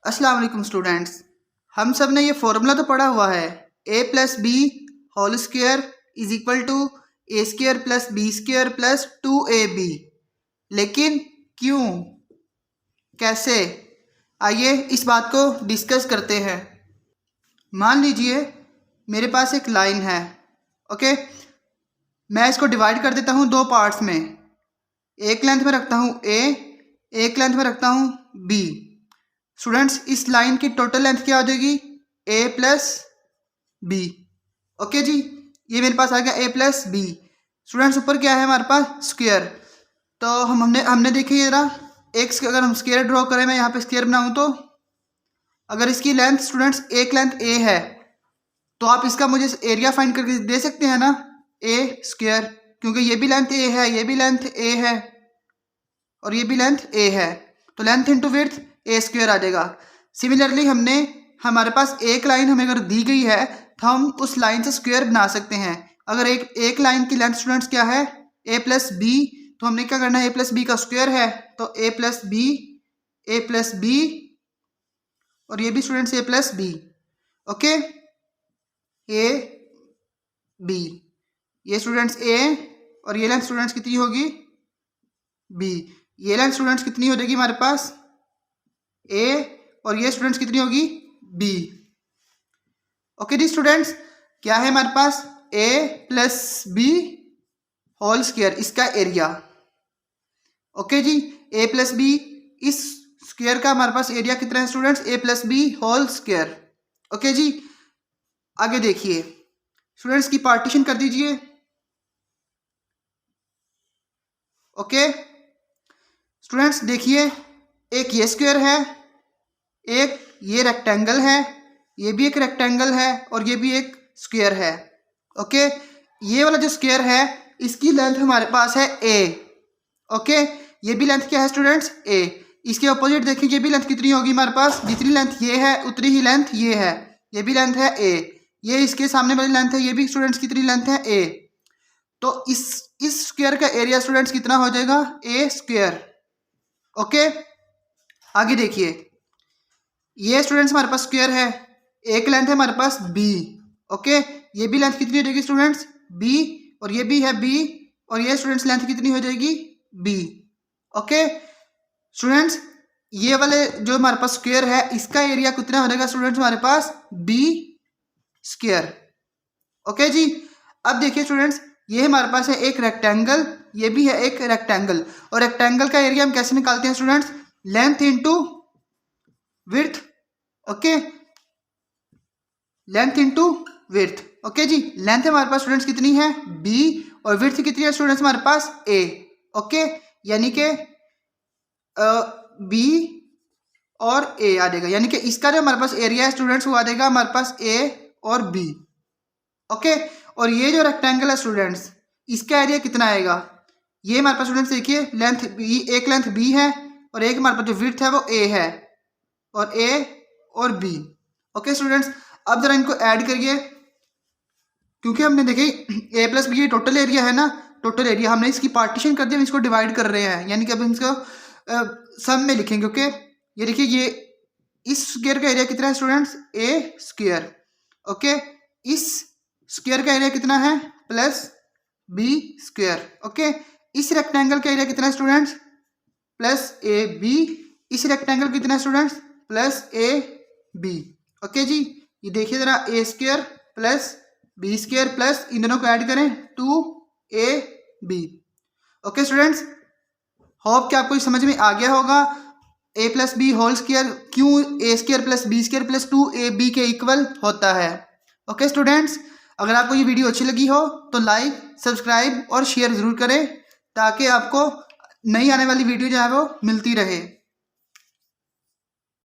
अस्सलाम वालेकुम स्टूडेंट्स। हम सब ने ये फॉर्मूला तो पढ़ा हुआ है, a plus B whole square is equal to a square plus B square plus 2ab। लेकिन क्यों, कैसे, आइए इस बात को डिस्कस करते हैं। मान लीजिए मेरे पास एक लाइन है, ओके। मैं इसको डिवाइड कर देता हूँ दो पार्ट्स में। एक लेंथ में रखता हूँ a, एक लेंथ में रखता हूँ b। स्टूडेंट्स, इस लाइन की टोटल लेंथ क्या हो जाएगी? a plus b. ओके जी, ये मेरे पास आ गया a प्लस बी। स्टूडेंट्स, ऊपर क्या है हमारे पास? स्क्वायर। तो हमने देखिए जरा, अगर हम स्क्वायर ड्रॉ करें, मैं यहाँ पे स्क्वायर बनाऊँ तो अगर इसकी लेंथ स्टूडेंट्स एक लेंथ a है तो आप इसका मुझे एरिया फाइंड करके दे सकते हैं ना, a स्क्वायर, क्योंकि ये भी लेंथ a है, ये भी लेंथ a है और ये भी लेंथ a है, तो length into width a square आ जाएगा। सिमिलरली हमारे पास एक लाइन हमें अगर दी गई है तो हम उस लाइन से स्क्वायर बना सकते हैं। अगर एक लाइन की लेंथ स्टूडेंट्स क्या है? a प्लस बी, तो हमने क्या करना है? a प्लस बी का स्क्वायर है, तो a प्लस बी और ये भी students a plus b. Okay, a b, ये स्टूडेंट्स a और ये लेंथ स्टूडेंट्स कितनी होगी? b। ये लेंथ स्टूडेंट्स कितनी हो जाएगी हमारे पास? a और ये स्टूडेंट्स कितनी होगी? b। ओके जी स्टूडेंट्स, क्या है हमारे पास? a plus B whole square, इसका एरिया। ओके जी, a प्लस बी, इस स्क्वायर का हमारे पास एरिया कितना है students? a plus B whole square. Okay जी, आगे देखिए स्टूडेंट्स की पार्टीशन कर दीजिए। ओके स्टूडेंट्स, देखिए एक ये स्क्वायर है, एक ये रेक्टेंगल है, ये भी एक रेक्टेंगल है और ये भी एक स्क्वायर है। ओके, ये वाला जो स्क्वायर है इसकी लेंथ हमारे पास है a। ओके, ये भी लेंथ क्या है स्टूडेंट्स? a। इसके अपोजिट देखिए, ये भी लेंथ कितनी होगी हमारे पास? जितनी लेंथ ये है उतनी ही लेंथ ये है, ये भी लेंथ है a। ये इसके सामने वाली लेंथ है, ये भी स्टूडेंट्स कितनी लेंथ है? a। तो इस स्क्वायर का एरिया स्टूडेंट्स कितना हो जाएगा? a square. ओके, आगे देखिए, ये स्टूडेंट्स हमारे पास स्क्वायर है, एक लेंथ है हमारे पास b। ओके, ये भी लेंथ कितनी हो जाएगी स्टूडेंट्स? b, और ये भी है b और ये स्टूडेंट्स लेंथ कितनी हो जाएगी? b। ओके स्टूडेंट्स, ये वाले जो हमारे पास स्क्वायर है इसका एरिया कितना हो जाएगा स्टूडेंट्स हमारे पास? b square. ओके जी, अब देखिए स्टूडेंट्स, ये हमारे पास है एक रेक्टेंगल, ये भी है एक रेक्टेंगल, और रेक्टेंगल का एरिया हम कैसे निकालते हैं students? Length into width. Okay, length into width. Okay जी, लेंथ हमारे पास स्टूडेंट्स कितनी है? b, और विड्थ कितनी है स्टूडेंट्स हमारे पास? a। ओके, यानी कि b और a आ जाएगा, यानी कि इसका जो हमारे पास एरिया है स्टूडेंट्स वो आ जाएगा हमारे पास a और b। ओके, और ये जो रेक्टेंगल है स्टूडेंट्स इसका एरिया कितना आएगा? ये हमारे पास स्टूडेंट्स देखिए लेंथ b, एक लेंथ b है और एक हमारे पास जो विड्थ है वो a है, और a और b। ओके स्टूडेंट्स, अब जरा इनको ऐड करिए, क्योंकि हमने देखिए a प्लस बी ये टोटल एरिया है ना, टोटल एरिया हमने इसकी पार्टीशन कर दिया, हम इसको डिवाइड कर रहे हैं, यानी कि अब हम इसको सम में लिखेंगे। ओके, ये देखिए, ये इस स्क्वायर का एरिया कितना है स्टूडेंट्स? a square. ओके, इस स्क्वायर का एरिया कितना है? Plus b square. ओके, इस रेक्टेंगल का एरिया कितना है स्टूडेंट्स? Plus A B. इस रेक्टेंगल कितना है students? Plus A B. Okay जी, ये देखिए जरा, a square plus B square plus इन दोनों को ऐड करें 2ab। ओके स्टूडेंट्स, होप कि आपको समझ में आ गया होगा a plus B whole square क्यों a square plus B square plus 2ab के इक्वल होता है। ओके स्टूडेंट्स, अगर आपको ये वीडियो अच्छी लगी हो तो लाइक, सब्सक्राइब और शेयर ज़रूर करें, ताकि आपको नई आने वाली वीडियो जो है वो मिलती रहे।